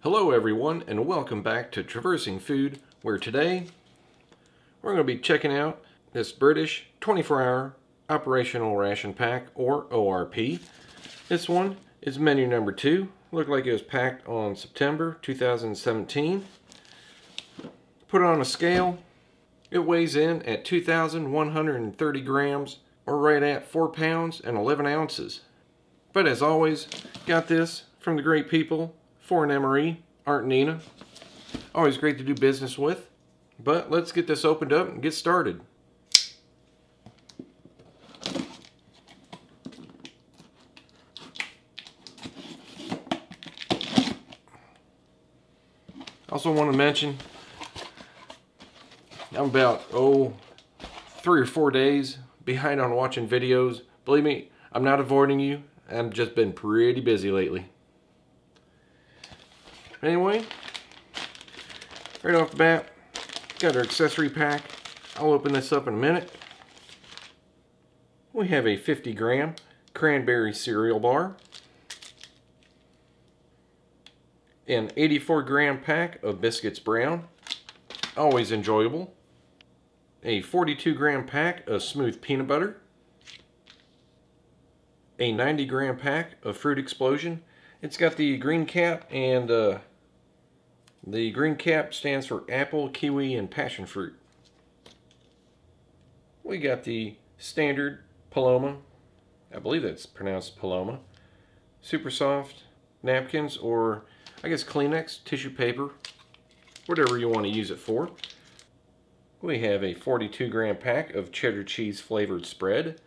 Hello everyone, and welcome back to Traversing Food, where today we're going to be checking out this British 24-hour operational ration pack, or ORP. This one is menu number 2. Looked like it was packed on September 2017. Put it on a scale. It weighs in at 2,130 grams, or right at 4 pounds and 11 ounces. But as always, got this from the great people Foreign Emery, Art and Nina. Always great to do business with. But let's get this opened up and get started. Also want to mention, I'm about 3 or 4 days behind on watching videos. Believe me, I'm not avoiding you. I've just been pretty busy lately. Anyway, right off the bat, got our accessory pack. I'll open this up in a minute. We have a 50-gram cranberry cereal bar, an 84-gram pack of biscuits brown, always enjoyable, a 42-gram pack of smooth peanut butter, a 90-gram pack of Fruit Explosion. It's got the green cap, and the green cap stands for apple, kiwi, and passion fruit. We got the standard Paloma, I believe that's pronounced Paloma, super soft napkins, or I guess Kleenex, tissue paper, whatever you want to use it for. We have a 42-gram pack of cheddar cheese flavored spread.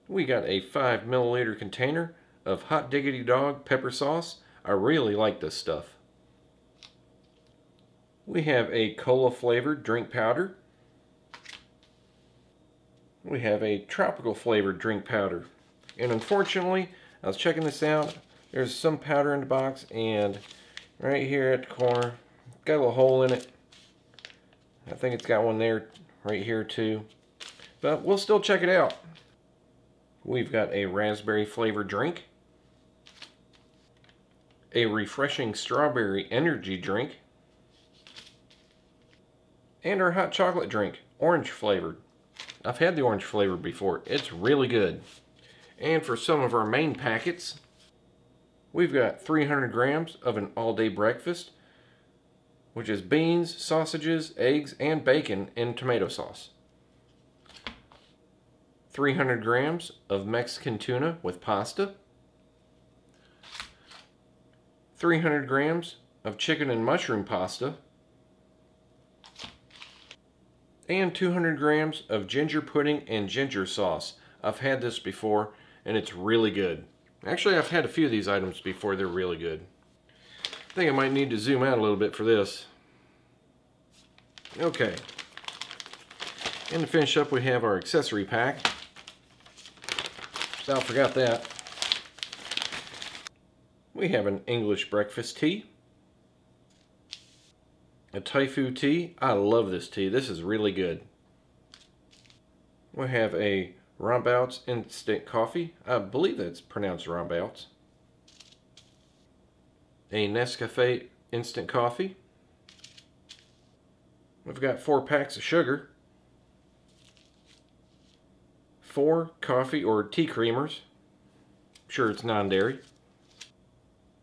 We got a 5 milliliter container of Hot Diggity Dog pepper sauce. I really like this stuff. We have a cola flavored drink powder. We have a tropical flavored drink powder. And unfortunately, I was checking this out, there's some powder in the box, and right here at the corner, got a little hole in it. I think it's got one there right here too. But we'll still check it out. We've got a raspberry flavored drink, a refreshing strawberry energy drink, and our hot chocolate drink, orange flavored. I've had the orange flavored before. It's really good. And for some of our main packets, we've got 300 grams of an all-day breakfast, which is beans, sausages, eggs, and bacon in tomato sauce. 300 grams of Mexican tuna with pasta. 300 grams of chicken and mushroom pasta. And 200 grams of ginger pudding and ginger sauce. I've had this before, and it's really good. Actually, I've had a few of these items before. They're really good. I think I might need to zoom out a little bit for this. Okay. And to finish up, we have our accessory pack. So I forgot that. We have an English breakfast tea. A Taifu tea. I love this tea. This is really good. We have a Rombouts instant coffee. I believe that's pronounced Rombouts. A Nescafe instant coffee. We've got 4 packs of sugar. 4 coffee or tea creamers. Sure, it's non-dairy.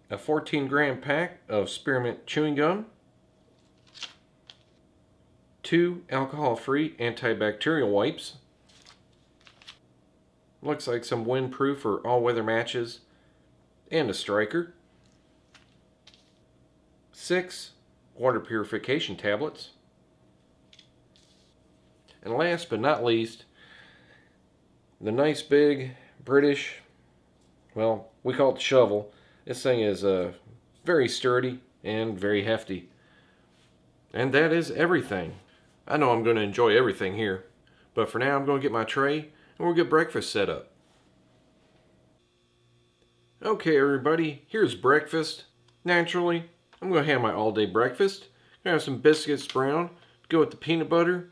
A 14-gram pack of spearmint chewing gum. 2 alcohol-free antibacterial wipes. Looks like some windproof or all-weather matches. And a striker. 6 water purification tablets. And last but not least, the nice big British, well, we call it the shovel. This thing is very sturdy and very hefty. And that is everything. I know I'm going to enjoy everything here. But for now, I'm going to get my tray and we'll get breakfast set up. Okay, everybody, here's breakfast. Naturally, I'm going to have my all-day breakfast. I'm going to have some biscuits brown, go with the peanut butter.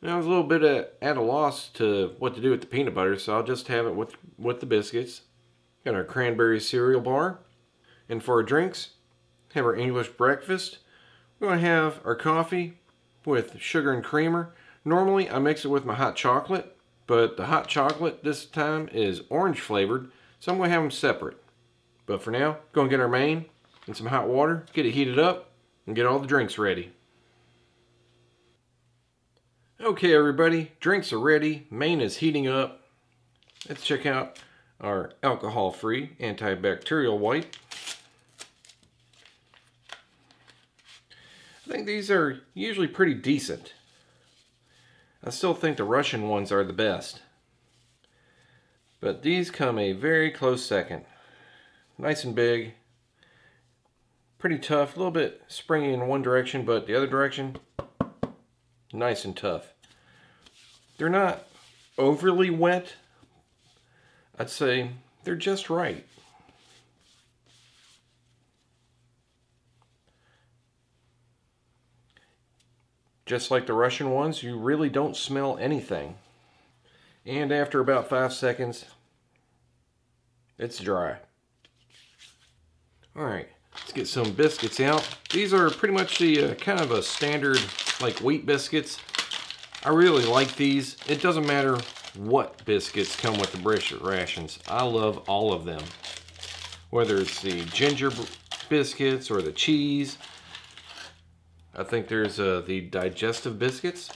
And I was a little bit at a loss to what to do with the peanut butter, so I'll just have it with the biscuits. Got our cranberry cereal bar. And for our drinks, have our English breakfast. We're going to have our coffee with sugar and creamer. Normally I mix it with my hot chocolate, but the hot chocolate this time is orange flavored, so I'm going to have them separate. But for now, go and get our main and some hot water, get it heated up, and get all the drinks ready. Okay everybody, drinks are ready, main is heating up. Let's check out our alcohol-free antibacterial wipe. I think these are usually pretty decent. I still think the Russian ones are the best. But these come a very close second. Nice and big. Pretty tough. A little bit springy in one direction, but the other direction, nice and tough. They're not overly wet. I'd say they're just right. Just like the Russian ones, you really don't smell anything. And after about 5 seconds, it's dry. Alright, let's get some biscuits out. These are pretty much the kind of a standard like wheat biscuits. I really like these. It doesn't matter what biscuits come with the British rations. I love all of them. Whether it's the ginger biscuits or the cheese. I think there's the digestive biscuits.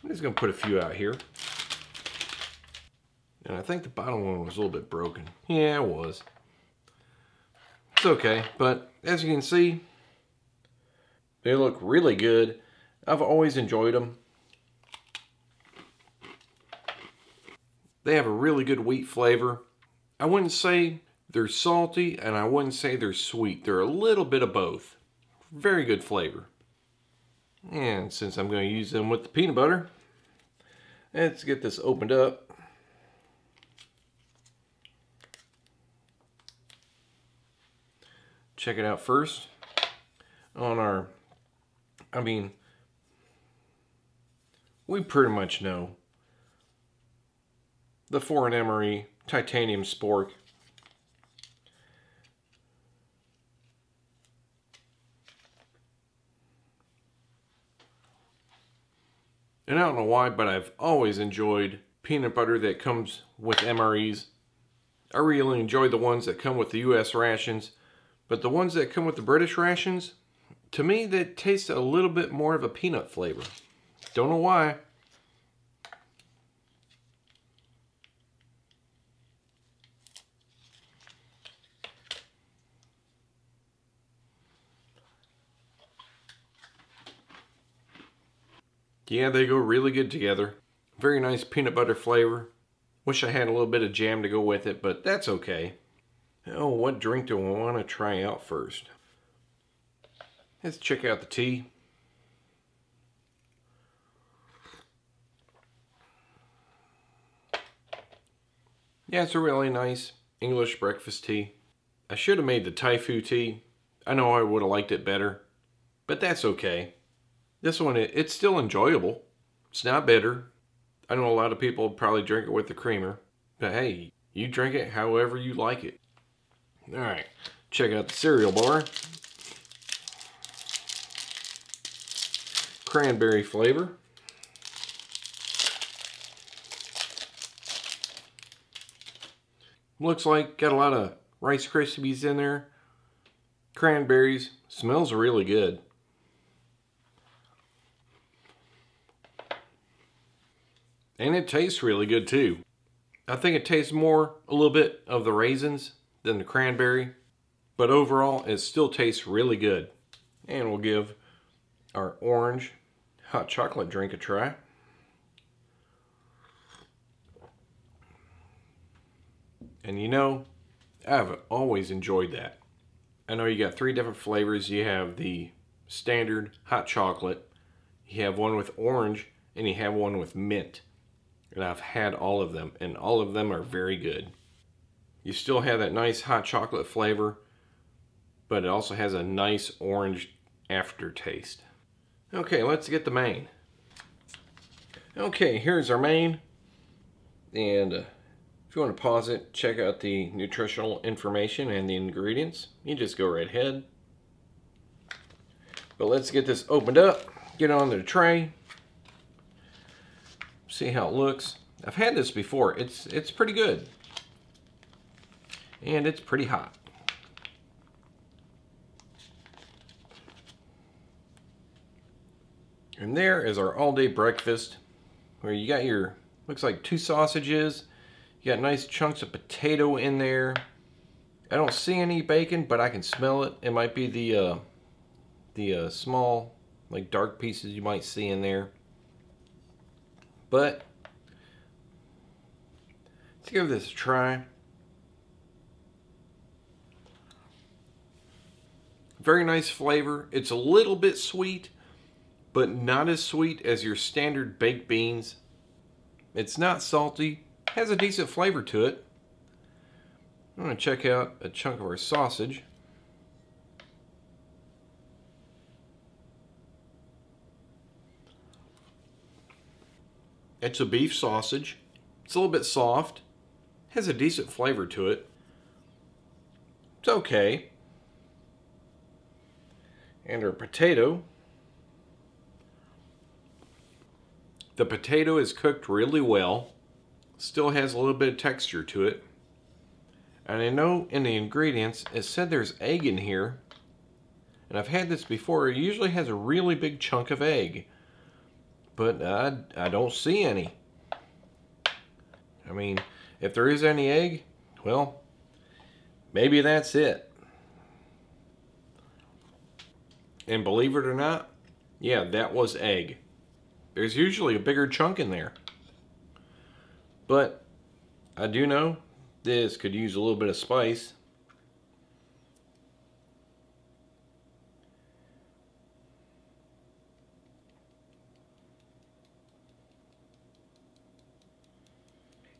I'm just going to put a few out here. And I think the bottom one was a little bit broken. Yeah, it was. It's okay, but as you can see, they look really good. I've always enjoyed them. They have a really good wheat flavor. I wouldn't say they're salty, and I wouldn't say they're sweet. They're a little bit of both. Very good flavor. And since I'm going to use them with the peanut butter, let's get this opened up. Check it out first. On our, we pretty much know the foreign emery titanium spork. And I don't know why, but I've always enjoyed peanut butter that comes with MREs. I really enjoy the ones that come with the US rations, but the ones that come with the British rations, to me, they taste a little bit more of a peanut flavor. Don't know why. Yeah, they go really good together. Very nice peanut butter flavor. Wish I had a little bit of jam to go with it, but that's okay. Oh, what drink do I want to try out first? Let's check out the tea. Yeah, it's a really nice English breakfast tea. I should have made the Typhoon tea. I know I would have liked it better, but that's okay. This one, it's still enjoyable. It's not bitter. I know a lot of people probably drink it with the creamer, but hey, you drink it however you like it. Alright, check out the cereal bar. Cranberry flavor. Looks like got a lot of Rice Krispies in there. Cranberries. Smells really good. And it tastes really good too. I think it tastes more a little bit of the raisins than the cranberry, but overall it still tastes really good. And we'll give our orange hot chocolate drink a try. And you know, I've always enjoyed that. I know you got 3 different flavors. You have the standard hot chocolate, you have one with orange, and you have one with mint. And I've had all of them, and all of them are very good. You still have that nice hot chocolate flavor, but it also has a nice orange aftertaste. Okay, let's get the main. Okay, here's our main. And If you want to pause it, check out the nutritional information and the ingredients, you just go right ahead. But let's get this opened up, get it on the tray, see how it looks. I've had this before. It's pretty good. And it's pretty hot. And there is our all-day breakfast, where you got your, looks like 2 sausages, you got nice chunks of potato in there. I don't see any bacon, but I can smell it. It might be the small, like dark pieces you might see in there. But let's give this a try. Very nice flavor. It's a little bit sweet, but not as sweet as your standard baked beans. It's not salty, has a decent flavor to it. I'm going to check out a chunk of our sausage. It's a beef sausage. It's a little bit soft, has a decent flavor to it. It's okay. And our potato. The potato is cooked really well. Still has a little bit of texture to it. And I know in the ingredients it said there's egg in here. And I've had this before. It usually has a really big chunk of egg. But I don't see any. I mean, if there is any egg, well, maybe that's it. And believe it or not, yeah, that was egg. There's usually a bigger chunk in there. But I do know this could use a little bit of spice.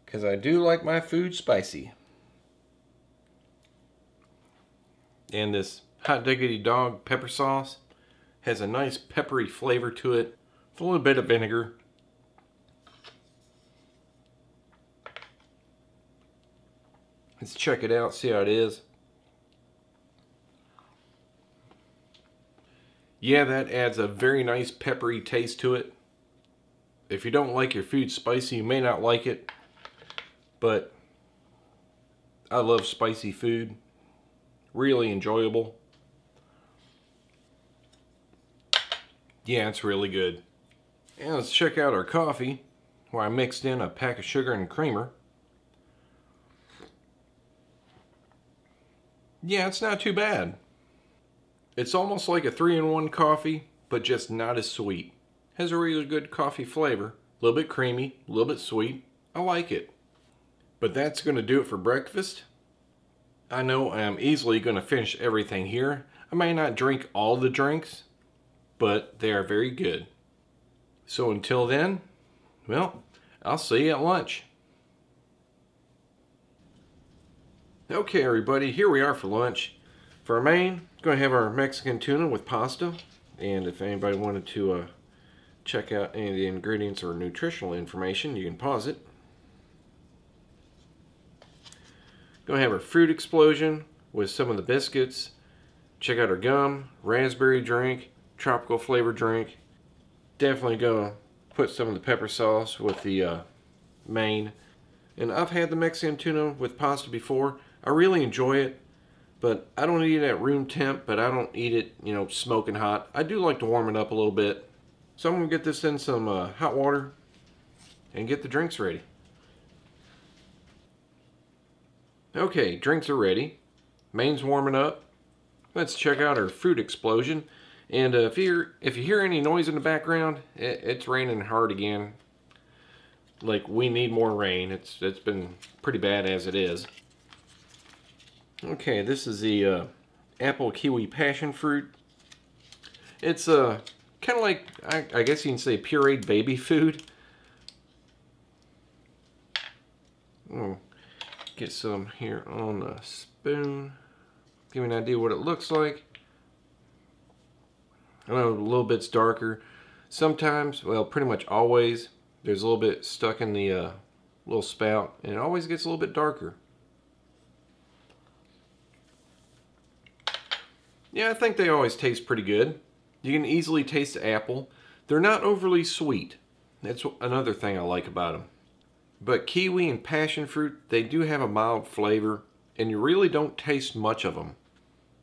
Because I do like my food spicy. And this hot diggity dog pepper sauce has a nice peppery flavor to it. With a little bit of vinegar. Let's check it out, see how it is. Yeah, that adds a very nice peppery taste to it. If you don't like your food spicy, you may not like it. But I love spicy food. Really enjoyable. Yeah, it's really good. And let's check out our coffee, where I mixed in a pack of sugar and creamer. Yeah, it's not too bad. It's almost like a 3-in-1 coffee, but just not as sweet. Has a really good coffee flavor. A little bit creamy, a little bit sweet. I like it. But that's going to do it for breakfast. I know I'm easily going to finish everything here. I may not drink all the drinks, but they are very good. So until then, well, I'll see you at lunch. Okay, everybody, here we are for lunch. For our main, going to have our Mexican tuna with pasta. And if anybody wanted to check out any of the ingredients or nutritional information, you can pause it. Going to have our fruit explosion with some of the biscuits. Check out our gum, raspberry drink, tropical flavor drink. Definitely going to put some of the pepper sauce with the main. And I've had the Mexican tuna with pasta before. I really enjoy it, but I don't eat it at room temp, but I don't eat it, you know, smoking hot. I do like to warm it up a little bit. So I'm going to get this in some hot water and get the drinks ready. Okay, drinks are ready. Main's warming up. Let's check out our fruit explosion. And if you hear any noise in the background, it's raining hard again. Like, we need more rain. It's been pretty bad as it is. Okay, this is the apple kiwi passion fruit. It's kind of like, I guess you can say, pureed baby food. Get some here on the spoon. Give me an idea what it looks like. I know a little bit's darker. Sometimes, well, pretty much always, there's a little bit stuck in the little spout, and it always gets a little bit darker. Yeah, I think they always taste pretty good. You can easily taste the apple. They're not overly sweet. That's another thing I like about them. But kiwi and passion fruit, they do have a mild flavor, and you really don't taste much of them.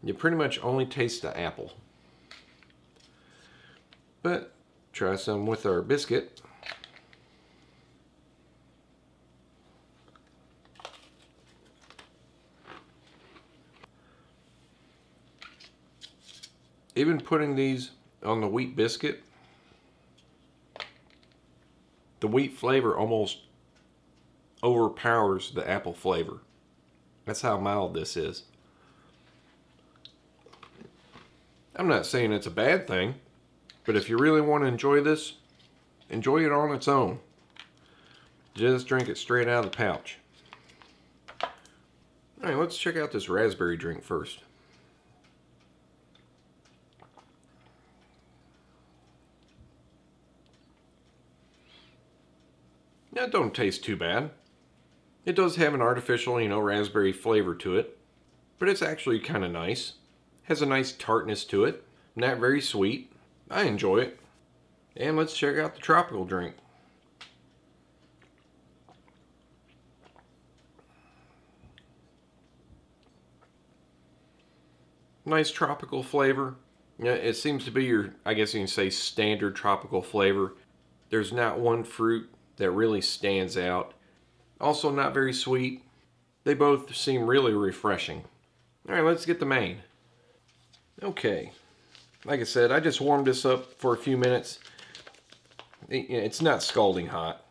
You pretty much only taste the apple. But try some with our biscuit. Even putting these on the wheat biscuit, the wheat flavor almost overpowers the apple flavor. That's how mild this is. I'm not saying it's a bad thing, but if you really want to enjoy this, enjoy it on its own. Just drink it straight out of the pouch. Alright, let's check out this raspberry drink first. That don't taste too bad. It does have an artificial, raspberry flavor to it, but it's actually kind of nice. Has a nice tartness to it. Not very sweet. I enjoy it. And let's check out the tropical drink. Nice tropical flavor. Yeah, it seems to be your, I guess you can say, standard tropical flavor. There's not one fruit that really stands out. Also not very sweet. They both seem really refreshing. Alright, let's get the main. Okay. Like I said, I just warmed this up for a few minutes. It's not scalding hot.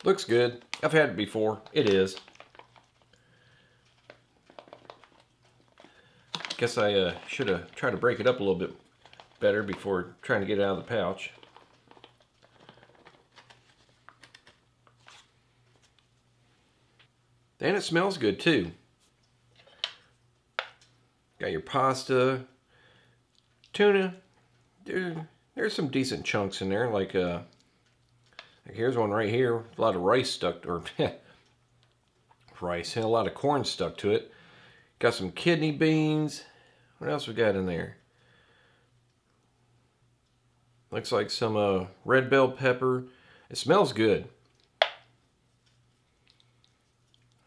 Looks good. I've had it before. It is. Guess I should have tried to break it up a little bit better before trying to get it out of the pouch. And it smells good too. Got your pasta, tuna. There's some decent chunks in there. Like here's one right here. A lot of rice stuck, or rice and a lot of corn stuck to it. Got some kidney beans. What else we got in there? Looks like some red bell pepper. It smells good.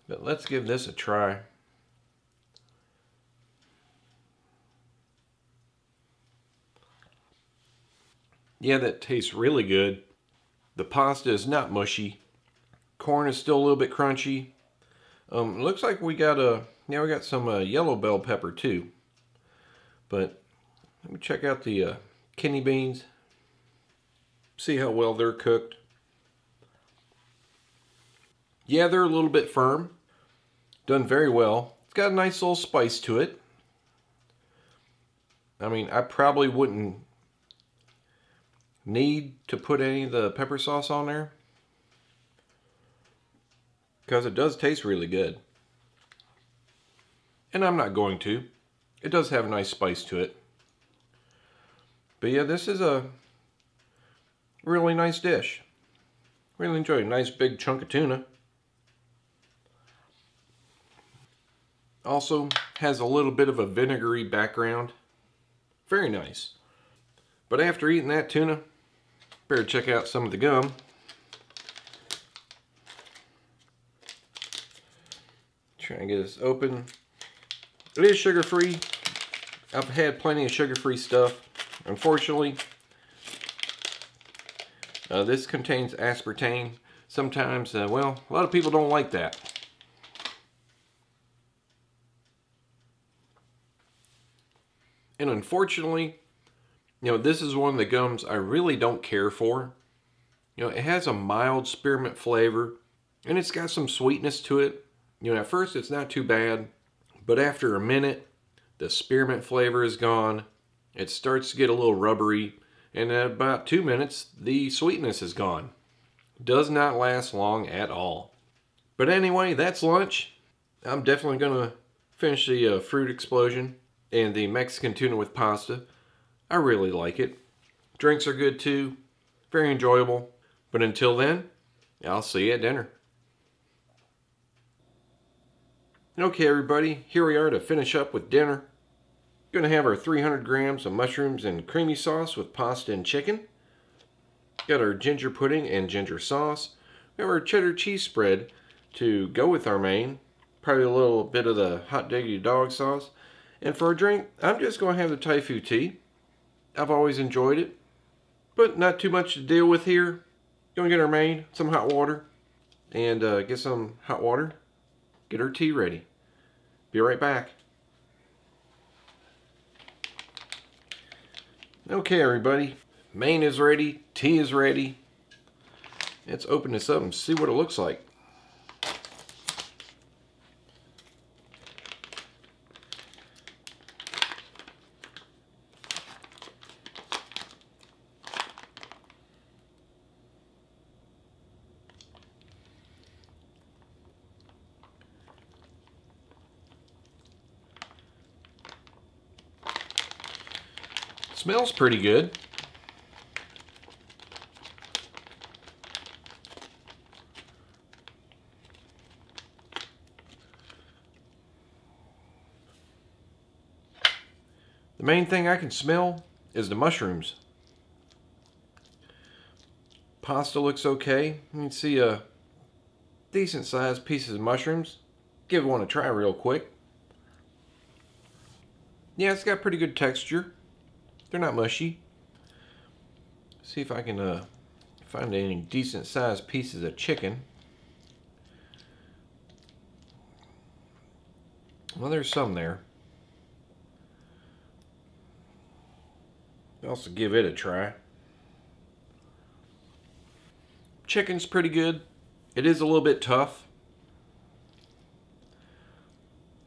But let's give this a try. Yeah, that tastes really good. The pasta is not mushy. Corn is still a little bit crunchy. Looks like we got we got some yellow bell pepper too. But let me check out the kidney beans. See how well they're cooked. Yeah, they're a little bit firm. Done very well. It's got a nice little spice to it. I mean, I probably wouldn't need to put any of the pepper sauce on there, because it does taste really good. And I'm not going to. It does have a nice spice to it. But yeah, this is a really nice dish. Really enjoy it. Nice big chunk of tuna. Also has a little bit of a vinegary background. Very nice. But after eating that tuna, better check out some of the gum. Try and get this open. It is sugar-free. I've had plenty of sugar-free stuff. Unfortunately, this contains aspartame. Sometimes, well, a lot of people don't like that. And unfortunately, this is one of the gums I really don't care for. It has a mild spearmint flavor, and it's got some sweetness to it. At first it's not too bad, but after a minute, the spearmint flavor is gone. It starts to get a little rubbery, and at about 2 minutes, the sweetness is gone. Does not last long at all. But anyway, that's lunch. I'm definitely going to Finished the fruit explosion and the Mexican tuna with pasta. I really like it. Drinks are good too. Very enjoyable. But until then, I'll see you at dinner. Okay everybody, here we are to finish up with dinner. Going to have our 300 grams of mushrooms and creamy sauce with pasta and chicken. Got our ginger pudding and ginger sauce. We have our cheddar cheese spread to go with our main. Probably a little bit of the hot diggity dog sauce. And for a drink, I'm just going to have the Thai food tea. I've always enjoyed it, but not too much to deal with here. Going to get our main, some hot water, and get some hot water. Get our tea ready. Be right back. Okay everybody, main is ready, tea is ready. Let's open this up and see what it looks like. Smells pretty good. The main thing I can smell is the mushrooms. Pasta looks okay. You can see a decent sized pieces of mushrooms. Give one a try real quick. Yeah, it's got pretty good texture. They're not mushy. See if I can find any decent sized pieces of chicken. Well, there's some there. I'll also give it a try. Chicken's pretty good. It is a little bit tough.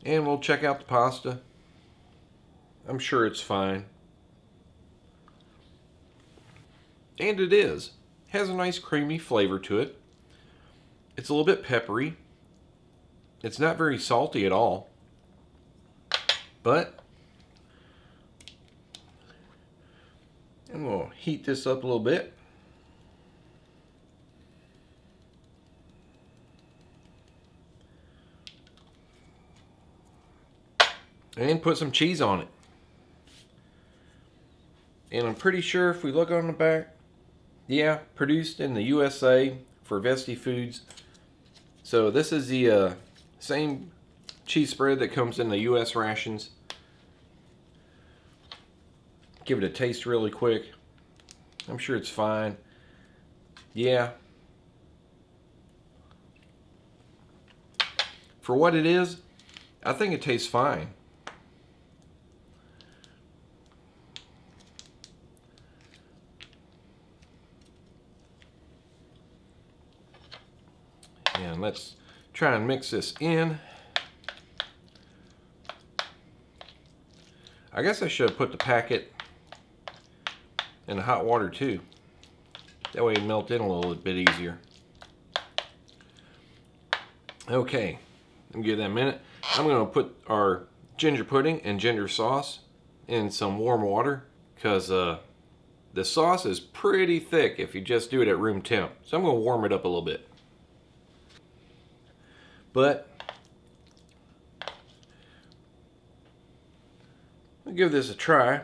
And we'll check out the pasta. I'm sure it's fine. And it is. Has a nice creamy flavor to it. It's a little bit peppery. It's not very salty at all. But I'm going to heat this up a little bit. And put some cheese on it. And I'm pretty sure if we look on the back, yeah, produced in the USA for Vesti Foods. So this is the same cheese spread that comes in the US rations. Give it a taste really quick. I'm sure it's fine. Yeah. For what it is, I think it tastes fine. And let's try and mix this in. I guess I should have put the packet in the hot water too. That way it'd melt in a little bit easier. Okay, let me give that a minute. I'm going to put our ginger pudding and ginger sauce in some warm water because the sauce is pretty thick if you just do it at room temp. So I'm going to warm it up a little bit. But I'll give this a try.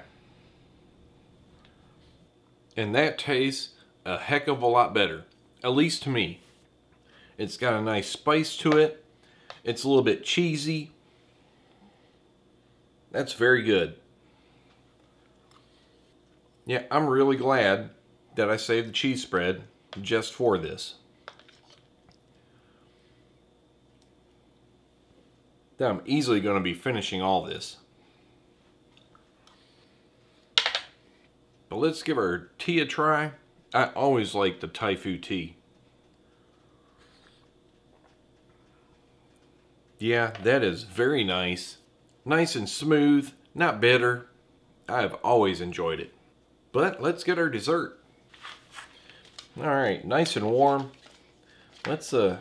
And that tastes a heck of a lot better. At least to me. It's got a nice spice to it. It's a little bit cheesy. That's very good. Yeah, I'm really glad that I saved the cheese spread just for this. I'm easily going to be finishing all this. But let's give our tea a try. I always like the Thai food tea. Yeah, that is very nice. Nice and smooth, not bitter. I have always enjoyed it. But let's get our dessert. Alright, nice and warm. Let's see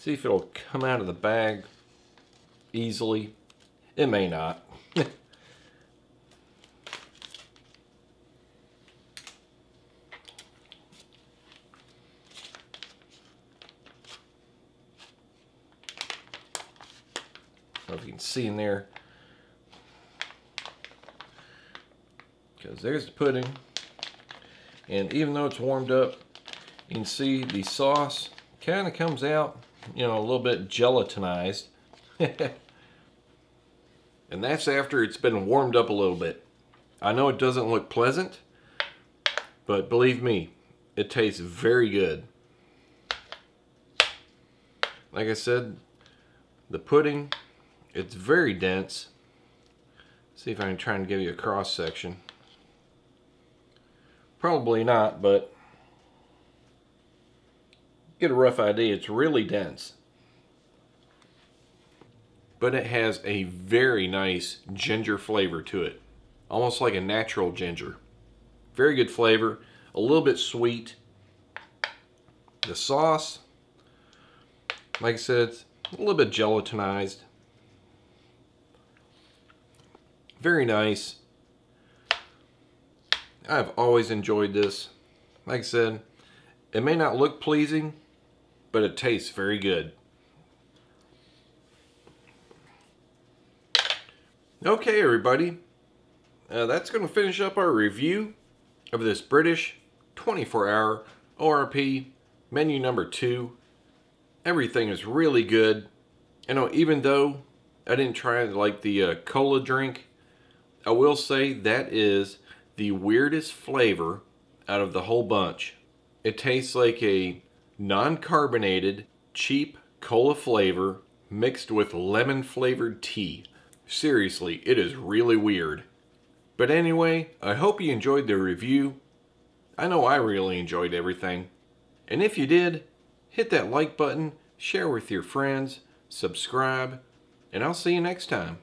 if it'll come out of the bag easily. It may not. I don't know if you can see in there, because there's the pudding, and even though it's warmed up, you can see the sauce kind of comes out, you know, a little bit gelatinized. And that's after it's been warmed up a little bit. I know it doesn't look pleasant, but believe me, it tastes very good. Like I said, the pudding, it's very dense. See if I can try and give you a cross section. Probably not, but get a rough idea. It's really dense. But it has a very nice ginger flavor to it. Almost like a natural ginger. Very good flavor. A little bit sweet. The sauce, like I said, it's a little bit gelatinized. Very nice. I've always enjoyed this. Like I said, it may not look pleasing, but it tastes very good. Okay, everybody. That's going to finish up our review of this British 24-hour ORP menu number 2. Everything is really good. You know, even though I didn't try like the cola drink, I will say that is the weirdest flavor out of the whole bunch. It tastes like a non-carbonated, cheap cola flavor mixed with lemon-flavored tea. Seriously, it is really weird. But anyway, I hope you enjoyed the review. I know I really enjoyed everything. And if you did, hit that like button, share with your friends, subscribe, and I'll see you next time.